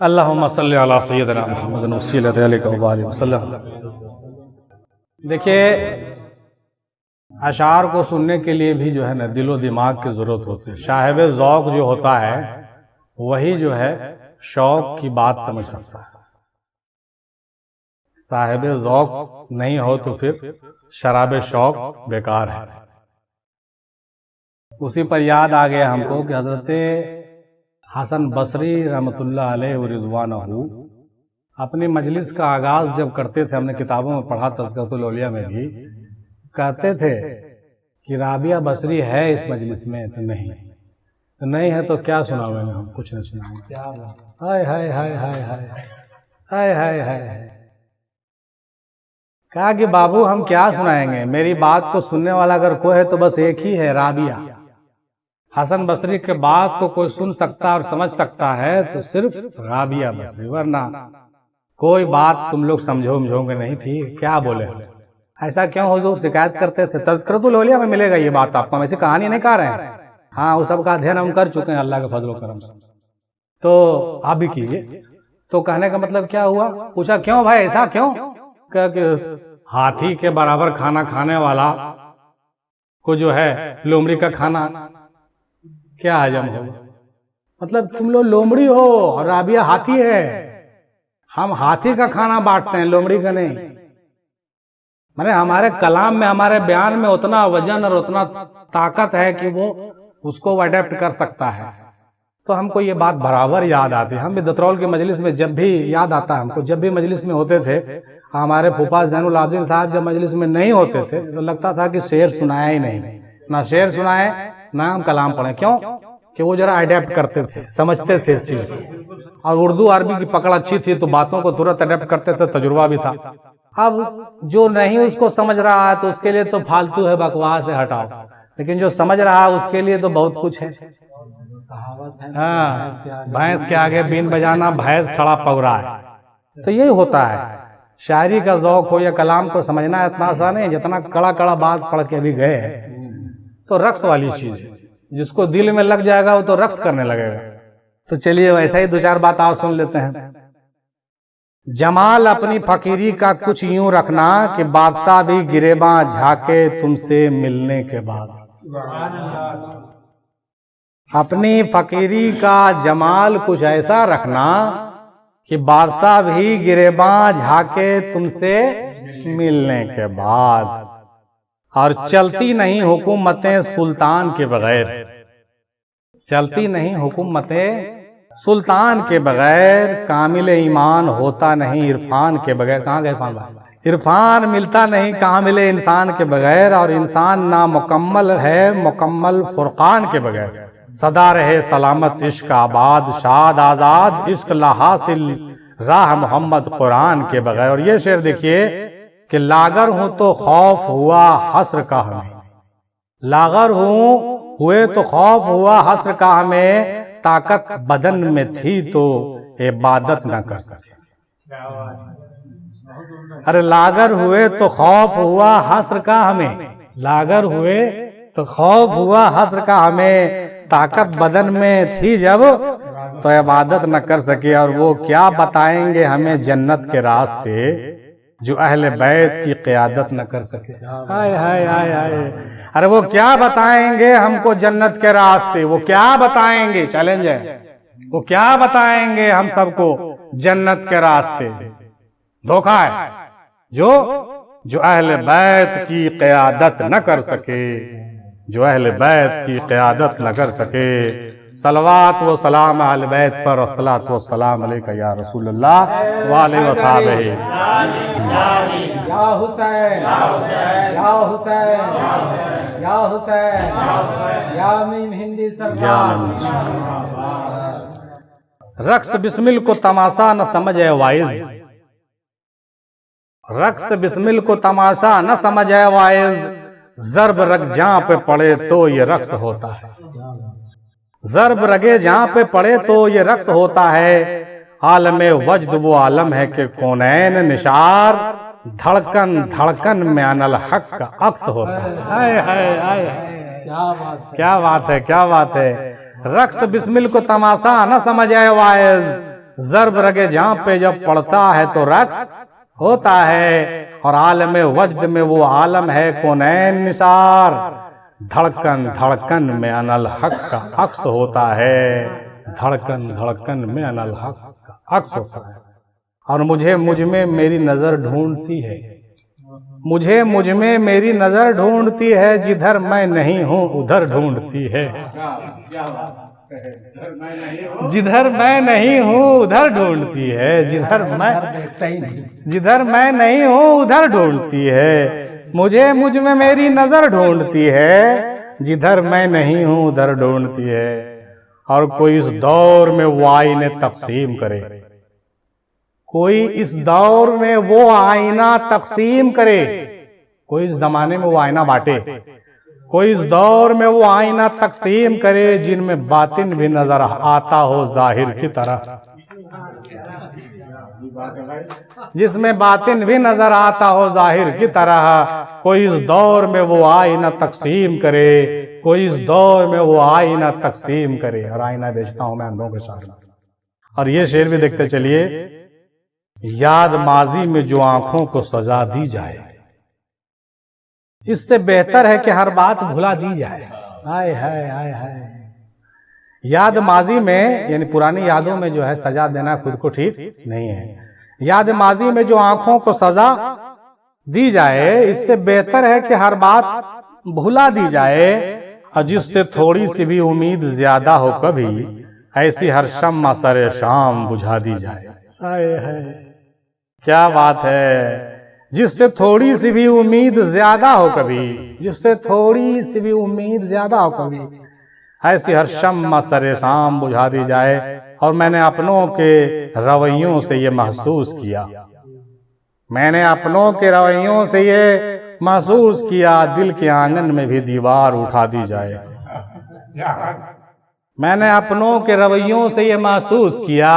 अल्लाहुम्मा सल्ली अला सय्यिदिना मुहम्मदिन वस्सिलति अलैहि वसल्लम। देखिए, अशार को सुनने के लिए भी जो है ना दिलो दिमाग की ज़रूरत होती है। साहिब ज़ौक़ जो होता है वही जो है शौक़ की बात समझ सकता है। साहिब ज़ौक़ नहीं हो तो फिर शराब शौक़ बेकार है। उसी पर याद आ गया हमको कि हज़रत हसन बसरी रहमतुल्लाह अलैहि व रिज़वानहू अपनी मजलिस का आगाज़ जब करते थे, हमने किताबों में पढ़ा तज़किरतुल औलिया में भी, कहते थे कि राबिया बसरी है इस मजलिस में, तो नहीं है तो क्या सुना मैंने, हम कुछ नहीं सुना। हाय हाय हाय हाय हाय हाय हाय हाय। कहा कि बाबू हम क्या सुनाएंगे, मेरी बात को सुनने वाला अगर कोई है तो बस एक ही है, राबिया। हसन बसरी के बात को कोई सुन सकता और समझ सकता है तो सिर्फ राबिया बसरी, वरना कोई बात तुम लोग समझोगे नहीं। ठीक, क्या बोले, ऐसा क्यों हुजूर शिकायत करते थे। तज़किरतुल औलिया में मिलेगा ये बात आपको, हम ऐसी कहानी नहीं कह रहे हैं। हाँ, वो सब का अध्ययन हम कर चुके हैं अल्लाह के फजल करम से, तो आप भी कीजिए। तो कहने का मतलब क्या हुआ, पूछा क्यों भाई ऐसा क्यों, कि हाथी के बराबर खाना खाने वाला को जो है लोमड़ी का खाना क्या हजम होगा। मतलब तुम लोग लोमड़ी हो और राबिया हाथी है, हम हाथी का खाना बांटते हैं, लोमड़ी का नहीं। माने हमारे कलाम में, हमारे बयान में उतना वजन और उतना ताकत है कि वो उसको अडेप्ट कर सकता है। तो हमको ये बात बराबर याद आती है। हम भी दतरौल की मजलिस में जब भी याद आता है हमको, जब भी मजलिस में होते थे, हमारे फूफा ज़ैनुल आबिदीन साहब जब मजलिस में नहीं होते थे तो लगता था कि शेर सुनाया ही नहीं, ना शेर सुनाए ना हम कलाम पढ़े। क्यों कि वो जरा अडेप्ट करते थे, समझते थे इस चीज को, और उर्दू अरबी की पकड़ अच्छी थी तो बातों को तुरंत अडेप्ट करते थे, तजुर्बा भी था। अब जो नहीं उसको समझ रहा है तो उसके लिए तो फालतू है, बकवास है, हटाओ। लेकिन जो समझ रहा है उसके लिए तो बहुत कुछ है। हाँ, भैंस के आगे बीन बजाना, भैंस खड़ा पगड़ा है। तो यही होता है, शायरी का ज़ौक़ हो या कलाम को समझना इतना आसान नहीं, जितना कड़ा कड़ा बात पढ़ के अभी गए हैं। तो रक्स वाली चीज है, जिसको दिल में लग जाएगा वो तो रक्स करने लगेगा। तो चलिए वैसा ही दो चार बात और सुन लेते हैं। जमाल अपनी फकीरी का कुछ यूं रखना कि बादशाह भी गिरेबां झाके तुमसे मिलने के बाद। अपनी फकीरी का जमाल कुछ ऐसा रखना कि बादशाह भी गिरेबां झाके तुमसे मिलने के बाद। और चलती नहीं हुकूमतें सुल्तान के बगैर, चलती नहीं हुकूमतें सुल्तान के बगैर। कामिल ईमान होता नहीं इरफान के बगैर। कहाँ गए इरफान भाई, इरफान मिलता नहीं कामिल इंसान के बगैर, और इंसान नामुकम्मल है मुकम्मल फुरकान के बगैर। सदा रहे सलामत इश्क आबाद, शाद आजाद इश्क लाहासिल राह मोहम्मद कुरान के बगैर। और ये शेर देखिए कि लागर हूं तो खौफ हुआ हस्र का हमें, लागर हुए तो खौफ हुआ हस्र का हमें। ताकत बदन में थी तो इबादत न कर सके। अरे लागर हुए तो खौफ हुआ हस्र का हमें, लागर हुए तो खौफ हुआ हस्र का हमें। ताकत बदन में थी जब तो इबादत न कर सके। और वो क्या बताएंगे हमें जन्नत के रास्ते जो अहले बैत की क़यादत न कर सके। हाय हाय हाय हाय। अरे वो क्या बताएंगे हमको जन्नत के रास्ते, वो क्या बताएंगे, चैलेंज है, वो क्या बताएंगे हम सबको जन्नत के रास्ते। धोखा है जो अहले बैत की क़यादत न कर सके, जो अहले बैत की क़यादत न कर सके। सलवात व सलाम अहले बैत पर, अस्सलातु व सलाम अलैका या रसूलल्लाह व अलैहि वसहबिहि। या हुसैन या हुसैन या हुसैन या मीम हिंदी सरकार। रक्स बिस्मिल को तमाशा न समझे वाइज, रक्स बिस्मिल को तमाशा न समझे वाइज। ज़र्ब रग जहाँ पे पड़े तो ये रक्स होता है, ज़र्ब रगे जहाँ पे पड़े तो ये रक्स होता है। आलमे वजद वो आलम है कि कौनैन निशार, धड़कन धड़कन में अनल हक का अक्स होता है। हाय हाय हाय, क्या बात है, क्या बात है। रक्स बिस्मिल को तमाशा न समझे वाइज। ज़र्ब रगे जहां पे जब पड़ता है तो रक्स होता है, और आलम वजद में वो आलम है कौनैन निसार। धड़कन धड़कन में अनल हक का अक्स होता है, धड़कन धड़कन में अनल हक का अक्स होता है। और मुझे मुझ में मेरी नजर ढूंढती है, मुझे मुझ में मेरी नजर ढूंढती है, जिधर मैं नहीं हूं उधर ढूंढती है। जिधर मैं नहीं हूं उधर ढूंढती है, जिधर मैं नहीं हूं उधर ढूंढती है। मुझे मुझ में मेरी नजर ढूंढती है, जिधर मैं नहीं हूं उधर ढूंढती है। और कोई इस दौर में वो आईने तकसीम करे, कोई इस दौर में वो आईना तकसीम करे, कोई इस जमाने में वो आईना बांटे, कोई इस दौर में वो आईना तकसीम करे, जिनमें बातिन भी नजर आता हो जाहिर की तरह, जिसमें बातिन भी नजर आता हो जाहिर की तरह। कोई इस दौर में वो आईना तकसीम करे, कोई इस दौर में वो आईना तकसीम करे। और आईना बेचता हूं मैं अंधों के सामने। और ये शेर भी देखते चलिए, याद माजी में जो आंखों को सजा दी जाए, इससे बेहतर है कि हर बात भुला दी जाए। हाय हाय हाय हाय। याद माजी में यानी पुरानी यादों में जो है सजा देना खुद को ठीक नहीं है। याद माजी में जो आंखों को सजा दी जाए, इससे बेहतर है कि हर बात भुला दी जाए। और जिससे थोड़ी सी भी उम्मीद ज्यादा हो कभी, ऐसी हर शम्मा सरे शाम बुझा दी जाए। हाय हाय क्या बात है। जिससे थोड़ी सी भी उम्मीद ज्यादा हो कभी, जिससे थोड़ी सी भी उम्मीद ज्यादा हो कभी, ऐसी हर शम्मा सरे शाम बुझा दी जाए। और मैंने अपनों के रवैयों से ये महसूस किया, मैंने अपनों के रवैयों से ये महसूस किया, दिल के आंगन में भी दीवार उठा दी जाए। मैंने अपनों के रवैयों से ये महसूस किया,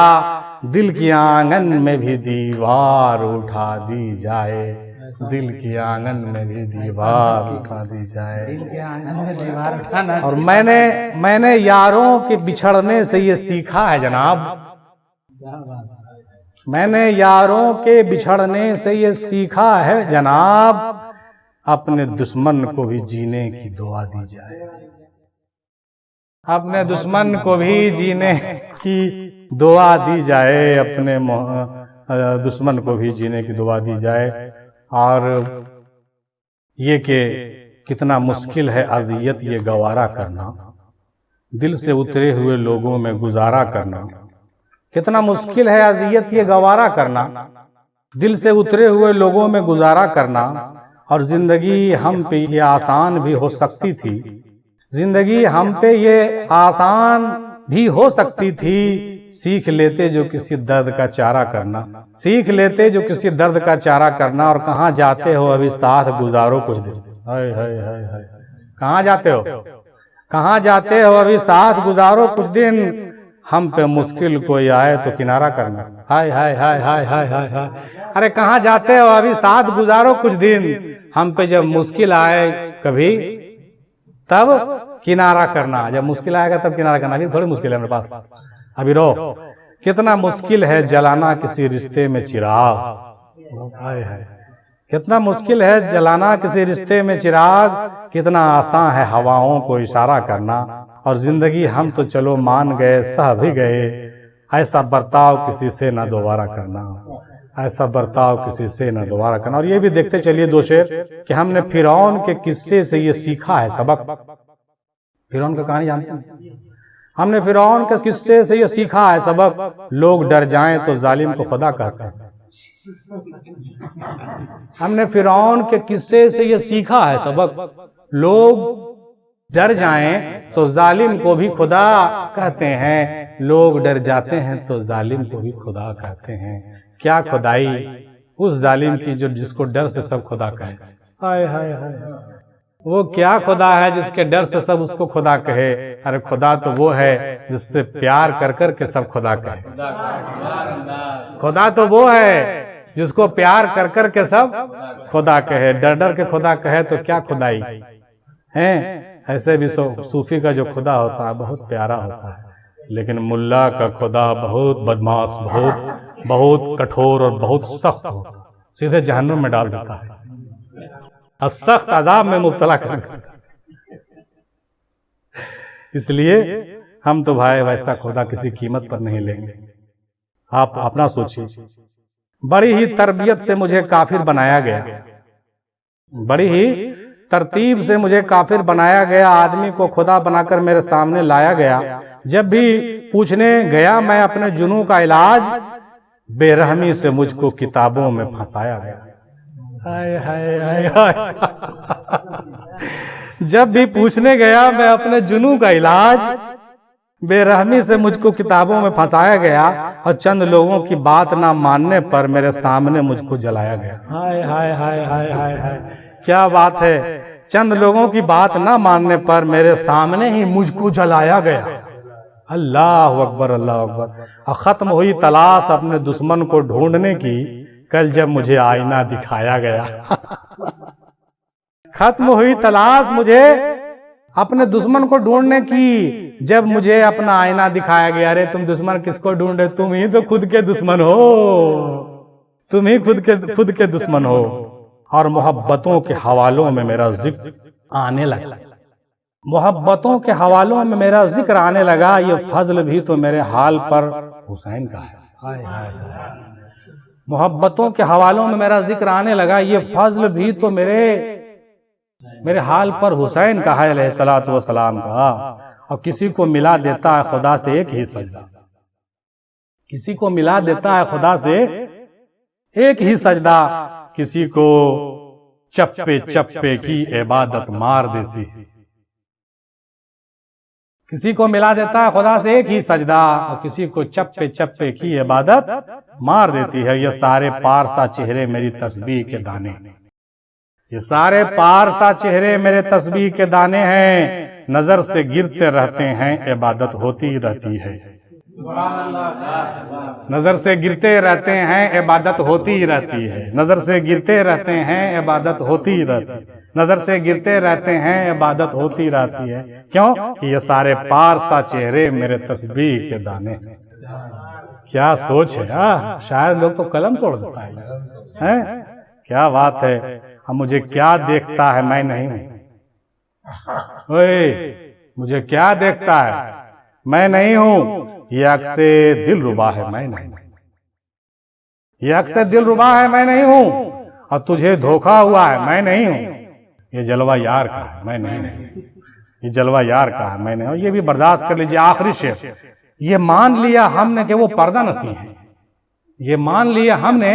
दिल के आंगन में भी दीवार उठा दी जाए, दिल के आंगन में भी दीवार उठा दी जाए। दिल के आंगन में दीवार उठाना। और मैंने यारों के बिछड़ने से ये सीखा है जनाब, मैंने यारों के बिछड़ने से ये सीखा है जनाब, अपने दुश्मन को भी जीने की दुआ दी जाए, अपने दुश्मन को भी जीने की दुआ दी जाए, अपने दुश्मन को भी जीने की दुआ दी जाए। और ये कि कितना मुश्किल है अज़ियत ये गवारा करना, दिल से उतरे हुए लोगों में गुजारा करना। कितना मुश्किल है अज़ियत ये गवारा करना, दिल से उतरे हुए लोगों में गुजारा करना। और जिंदगी हम पे ये आसान भी हो सकती थी, जिंदगी हम पे ये आसान भी हो सकती थी, सीख लेते जो किसी दर्द का चारा करना, सीख लेते जो किसी दर्द का चारा करना। और कहाँ जाते हो अभी साथ गुजारो कुछ दिन, हाय हाय हाय हाय। कहाँ जाते हो, कहाँ जाते हो अभी साथ गुजारो कुछ दिन, हम पे मुश्किल कोई आए तो किनारा करना, हाय हाय हाय हाय हाय हाय हाय। अरे कहाँ जाते हो अभी साथ गुजारो कुछ दिन, हम पे जब मुश्किल आए कभी तब किनारा करना। जब मुश्किल आएगा तब किनारा करना। अभी थोड़ी मुश्किल है मेरे पास, अभी रो। कितना मुश्किल है जलाना किसी रिश्ते में चिराग, हाय हाय। कितना मुश्किल है जलाना किसी रिश्ते में चिराग, कितना आसान है हवाओं को इशारा करना। और जिंदगी हम तो चलो मान गए सह भी गए, ऐसा बर्ताव किसी से ना दोबारा करना, ऐसा बर्ताव किसी से ना दोबारा करना। और ये भी देखते चलिए दो शेर कि हमने फिरौन के किस्से से ये सीखा है सबक। फिरौन की कहानी जानते हैं, हमने फिरौन के किस्से से ये सीखा है सबक, लोग डर जाएं तो जालिम को खुदा कहते हैं। हमने फिरौन के किस्से से ये सीखा है सबक, लोग डर जाएं तो जालिम को भी खुदा कहते हैं, लोग डर जाते हैं तो जालिम को भी खुदा कहते हैं। क्या खुदाई उस जालिम की जो जिसको डर से सब खुदा कहे, हाय हाय हाय। वो क्या खुदा है जिसके डर से सब उसको खुदा कहे। अरे खुदा तो वो है जिससे प्यार कर कर के सब खुदा कहे, खुदा तो वो है जिसको प्यार कर कर के सब खुदा कहे। डर डर के खुदा कहे तो क्या खुदाई है। ऐसे भी सूफी का जो खुदा होता है बहुत प्यारा होता है, लेकिन मुल्ला का खुदा बहुत बदमाश, बहुत बहुत कठोर और बहुत सख्त हो, सीधे जहन्नुम में डाल देता है और सख्त अजाब में मुब्तला कर देता है। इसलिए हम तो भाई वैसा खुदा किसी कीमत पर नहीं लेंगे। आप अपना सोचिए, बड़ी ही तरबियत से मुझे काफिर बनाया गया, बड़ी ही तरतीब से मुझे काफिर बनाया गया, आदमी को खुदा बनाकर मेरे सामने लाया गया। जब भी पूछने गया मैं अपने जुनू का इलाज, बेरहमी से मुझको किताबों में फंसाया गया। हाय हाय हाय हाय। जब भी पूछने गया मैं अपने जुनू का इलाज, बेरहमी से मुझको किताबों में फंसाया गया और चंद लोगों की बात ना मानने पर मेरे सामने मुझको जलाया गया। हाय हाय हाय हाय हाय हाय, क्या बात है। चंद लोगों की बात ना मानने पर मेरे सामने ही मुझको जलाया गया। अल्लाह अकबर, अल्लाह अकबर। और खत्म हुई तलाश अपने दुश्मन को ढूंढने की, कल जब मुझे आईना दिखाया गया। खत्म हुई तलाश मुझे अपने दुश्मन को ढूंढने की, जब मुझे अपना आईना दिखाया गया। अरे तुम दुश्मन किसको ढूंढे, तुम ही तो खुद के दुश्मन हो, तुम ही खुद के दुश्मन हो। और मोहब्बतों के हवालों में मेरा जिक्र आने लगा, मोहब्बतों के हवालों में मेरा जिक्र आने लगा। ये फजल भी तो मेरे हाल पर हुसैन का है। हाय हाय हाय। मोहब्बतों के हवालों में मेरा जिक्र आने लगा, ये फजल भी तो मेरे हाल पर हुसैन का है अलैहिस्सलातु वस्सलाम का। और किसी को मिला देता है खुदा से एक ही सजदा, किसी को मिला देता है खुदा से एक ही सजदा, किसी को चप्पे चप्पे की इबादत मार देती है। किसी को मिला देता है खुदा से एक ही सजदा और किसी को चप्पे चप्पे की इबादत मार देती है। ये सारे पारसा चेहरे मेरी तस्बीह के दाने, ये सारे पारसा चेहरे मेरे तस्बीह के दाने हैं। नजर से गिरते रहते हैं, इबादत होती रहती है। नजर से गिरते रहते हैं, इबादत होती रहती है। नजर से गिरते रहते हैं, इबादत होती रहती है। नजर से गिरते रहते हैं, इबादत होती रहती है। क्यों? ये सारे पारसा चेहरे मेरे तस्बीह के दाने। क्या सोच है। शायद लोग तो कलम तोड़ देता है। क्या बात है। अब मुझे क्या देखता है, मैं नहीं हूं। ओए, मुझे क्या देखता है, मैं नहीं हूं। ये अक्से दिलरुबा है, मैं नहीं हूं। ये अक्से दिलरुबा है, मैं नहीं हूं। और तुझे धोखा हुआ है, मैं नहीं हूं। ये जलवा यार का है, मैं नहीं हूं। ये जलवा यार का है, मैं नहीं हूं। ये भी बर्दाश्त कर लीजिए। आखिरी शेर, ये मान लिया हमने कि वो पर्दा नसी है। ये मान लिया हमने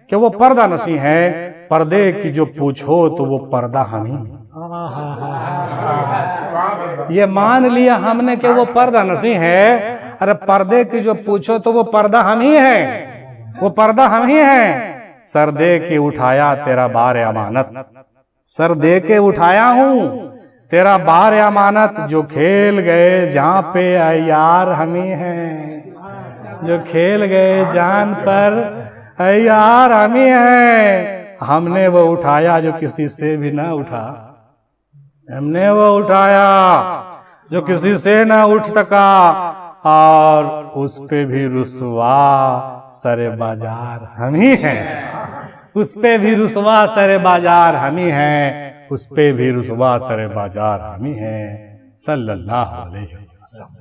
कि वो पर्दा नसी है। पर्दे की जो पूछो तो वो पर्दा हम ही। ये मान लिया हमने कि वो पर्दा नसी है। अरे पर्दे की जो पूछो तो वो पर्दा हम ही है, वो पर्दा हम ही है। सर दे के उठाया तेरा बार अमानत, सर दे के उठाया हूं तेरा बार अमानत। जो खेल गए जहां पे यार हम ही हैं, जो खेल गए जान पर यार हम ही हैं। हमने वो उठाया जो किसी से भी ना उठा, हमने वो उठाया जो किसी से ना उठ सका। और उस पे भी रुसवा सरे बाजार हम ही हैं, उस पे भी रुसवा सरे बाजार हम ही हैं, उस पे भी रुसवा सरे बाजार हम ही हैं। सल्लल्लाहु अलैहि वसल्लम।